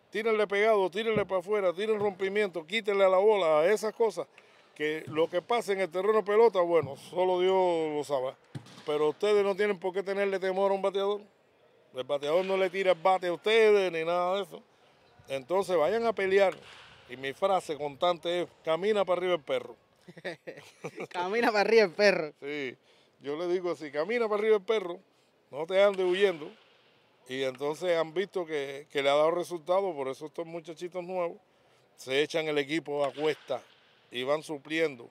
Tírenle pegado, tírenle para afuera, tírenle rompimiento, quítenle a la bola, a esas cosas. Que lo que pasa en el terreno de pelota, bueno, solo Dios lo sabe. Pero ustedes no tienen por qué tenerle temor a un bateador. El bateador no le tira el bate a ustedes ni nada de eso. Entonces vayan a pelear. Y mi frase constante es, camina para arriba el perro. Camina para arriba el perro. Sí, yo le digo así, camina para arriba el perro, no te andes huyendo. Y entonces han visto que le ha dado resultado, por eso estos muchachitos nuevos se echan el equipo a cuesta y van supliendo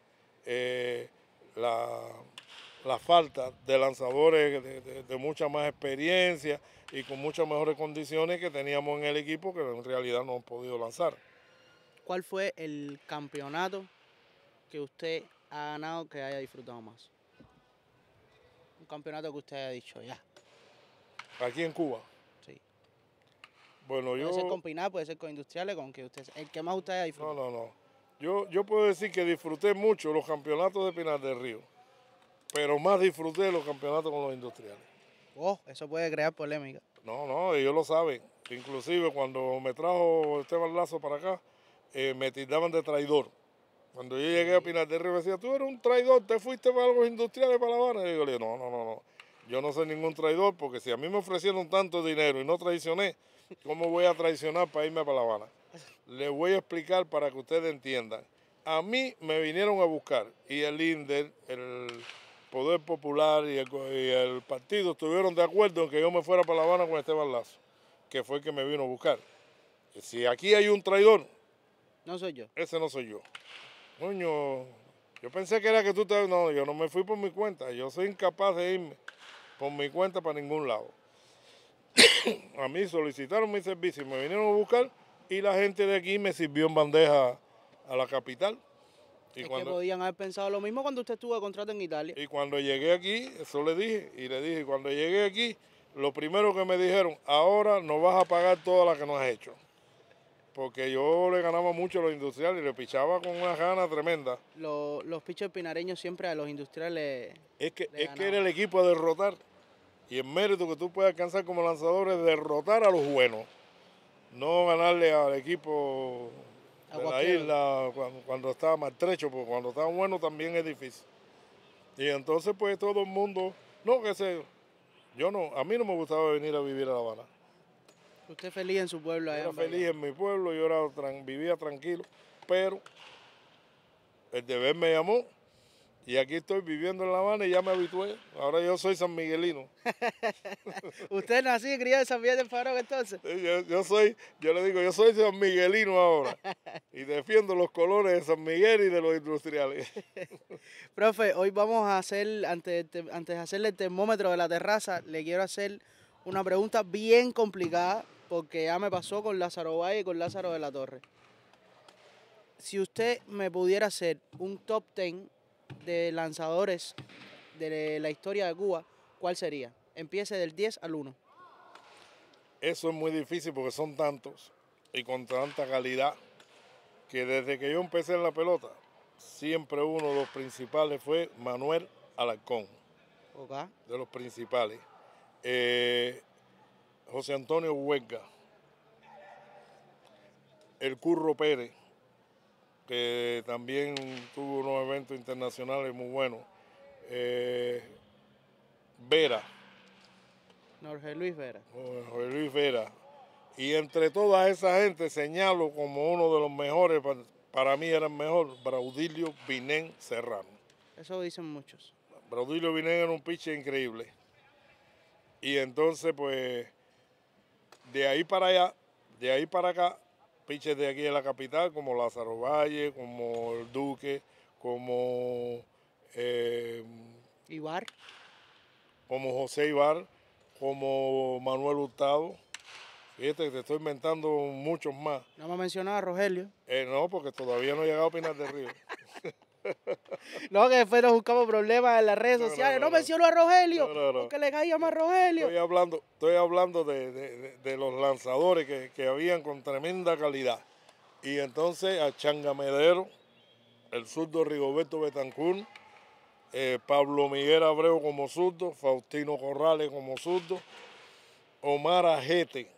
la falta de lanzadores de mucha más experiencia y con muchas mejores condiciones que teníamos en el equipo que en realidad no han podido lanzar. ¿Cuál fue el campeonato que usted ha ganado que haya disfrutado más? Un campeonato que usted haya dicho ya. Aquí en Cuba. Sí. Bueno, puede ser con Pinar, puede ser con Industriales, con que usted, el que más usted haya disfrutado. No. Yo puedo decir que disfruté mucho los campeonatos de Pinar del Río, pero más disfruté los campeonatos con los Industriales. Oh, eso puede crear polémica. No, ellos lo saben. Inclusive cuando me trajo Esteban Lazo para acá, me tildaban de traidor. Cuando yo llegué a Pinar del Río me decía, tú eres un traidor, te fuiste para los Industriales para La Habana. Y yo le digo, no. Yo no soy ningún traidor porque si a mí me ofrecieron tanto dinero y no traicioné, ¿cómo voy a traicionar para irme para La Habana? Les voy a explicar para que ustedes entiendan. A mí me vinieron a buscar y el INDER, el Poder Popular y el partido estuvieron de acuerdo en que yo me fuera para La Habana con Esteban Lazo, que fue el que me vino a buscar. Y si aquí hay un traidor, no soy yo. Ese no soy yo. Coño, yo pensé que era que tú te... No, yo no me fui por mi cuenta. Yo soy incapaz de irme por mi cuenta para ningún lado. A mí solicitaron mi servicio y me vinieron a buscar y la gente de aquí me sirvió en bandeja a la capital. Y es que podían haber pensado lo mismo cuando usted estuvo de contrato en Italia. Y cuando llegué aquí, eso le dije, cuando llegué aquí, lo primero que me dijeron, ahora no vas a pagar toda la que nos has hecho. Porque yo le ganaba mucho a los industriales y le pichaba con una gana tremenda. Los pitchers pinareños siempre a los industriales Es que era el equipo a derrotar. Y el mérito que tú puedes alcanzar como lanzador es derrotar a los buenos. No ganarle al equipo de la isla cuando está maltrecho, porque cuando está bueno también es difícil. Y entonces pues todo el mundo, no que se, yo no, a mí no me gustaba venir a vivir a La Habana. Usted feliz en su pueblo allá Era en Bahía. feliz en mi pueblo, yo vivía tranquilo, pero el deber me llamó y aquí estoy viviendo en La Habana y ya me habitué. Ahora yo soy sanmiguelino. ¿Usted nació y criado en San Miguel del Farón entonces? Yo le digo, yo soy sanmiguelino ahora y defiendo los colores de San Miguel y de los industriales. Profe, hoy vamos a hacer, antes de hacerle el termómetro de la terraza, le quiero hacer una pregunta bien complicada, porque ya me pasó con Lázaro Valle y con Lázaro de la Torre. Si usted me pudiera hacer un top 10 de lanzadores de la historia de Cuba, ¿cuál sería? Empiece del 10 al 1. Eso es muy difícil porque son tantos y con tanta calidad que desde que yo empecé en la pelota, siempre uno de los principales fue Manuel Alarcón, Okay. de los principales. José Antonio Huerga, el Curro Pérez, que también tuvo unos eventos internacionales muy buenos. Vera. Jorge Luis Vera. Jorge Luis Vera. Y entre toda esa gente señalo como uno de los mejores, para mí era el mejor, Braudilio Vinén Serrano. Eso dicen muchos. Braudilio Vinén era un pitcher increíble. Y entonces, pues, de ahí para allá, de ahí para acá, pitchers de aquí de la capital, como Lázaro Valle, como el Duque, como Ibar. como José Ibar, como Manuel Hurtado. Fíjate que te estoy inventando muchos más. No me mencionaba a Rogelio. No, porque todavía no he llegado a Pinar del Río. No, que después nos buscamos problemas en las redes sociales. No menciono a Rogelio, porque le caía más Rogelio. Estoy hablando de los lanzadores que habían con tremenda calidad. Y entonces a Changamedero, el zurdo Rigoberto Betancourt, Pablo Miguel Abreu como zurdo, Faustino Corrales como zurdo, Omar Ajete,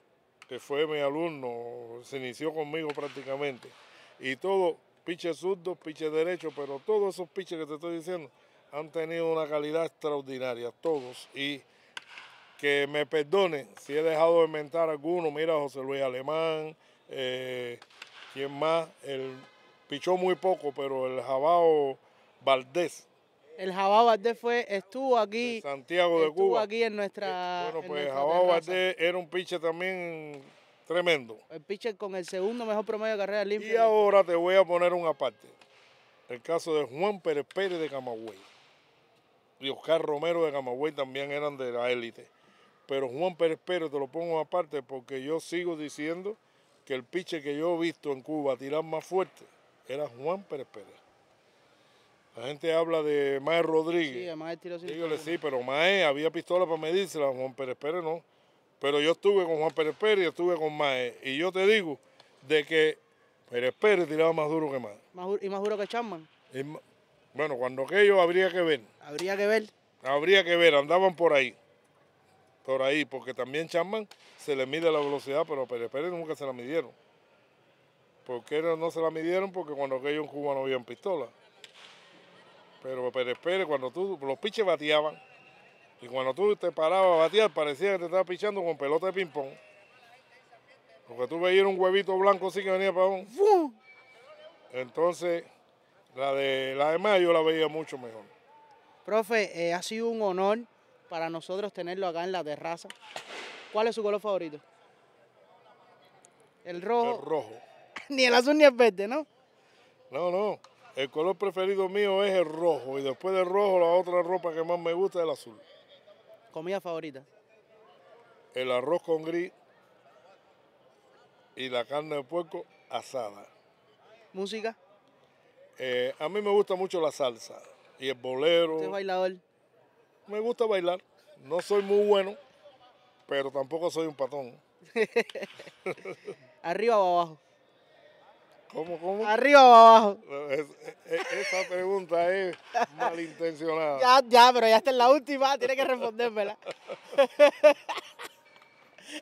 que fue mi alumno, se inició conmigo prácticamente. Y todo, pitcher zurdo, pitcher derecho, pero todos esos pitchers que te estoy diciendo han tenido una calidad extraordinaria, todos. Y que me perdone si he dejado de mentar alguno, mira, José Luis Alemán, ¿quién más? Pichó muy poco, pero el Jabao Valdés. El Jabao Valdés estuvo aquí. De Santiago de Cuba. Estuvo aquí en nuestra. Bueno, pues Jabao Valdés era un pitcher también tremendo. El pitcher con el segundo mejor promedio de carrera limpia. Y ahora te voy a poner una parte. El caso de Juan Pérez Pérez de Camagüey. Y Oscar Romero de Camagüey también eran de la élite. Pero Juan Pérez Pérez te lo pongo aparte porque yo sigo diciendo que el pitcher que yo he visto en Cuba tirar más fuerte era Juan Pérez Pérez. La gente habla de Mae Rodríguez. Sí, Mae tiró sin Dígale sí, pero Mae había pistola para medírsela, Juan Pérez Pérez no. Pero yo estuve con Juan Pérez Pérez y estuve con Mae. Y yo te digo de que Pérez Pérez tiraba más duro que Mae. ¿Y más duro que Chapman? Bueno, cuando aquello habría que ver. Habría que ver. Habría que ver, andaban por ahí. Por ahí, porque también Chapman se le mide la velocidad, pero a Pérez Pérez nunca se la midieron. ¿Por qué no se la midieron? Porque cuando aquello en Cuba no habían pistola. Pero Pérez Pérez, cuando los pitches bateaban, y cuando tú te parabas a batear, parecía que te estabas pichando con pelota de ping-pong. Porque tú veías un huevito blanco así que venía para un... ¡Fum! Entonces, la de Mayo yo la veía mucho mejor. Profe, ha sido un honor para nosotros tenerlo acá en la terraza. ¿Cuál es su color favorito? El rojo. El rojo. Ni el azul ni el verde, ¿no? No. El color preferido mío es el rojo y después del rojo la otra ropa que más me gusta es el azul. ¿Comida favorita? El arroz con gris y la carne de puerco asada. ¿Música? A mí me gusta mucho la salsa y el bolero. ¿Usted es bailador? Me gusta bailar. No soy muy bueno, pero tampoco soy un patón. ¿Arriba o abajo? ¿Cómo? ¿Arriba o abajo? Esa pregunta es malintencionada. Pero ya está en la última, tiene que respondérmela.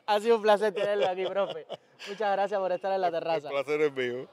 Ha sido un placer tenerlo aquí, profe. Muchas gracias por estar en la terraza. El placer es mío.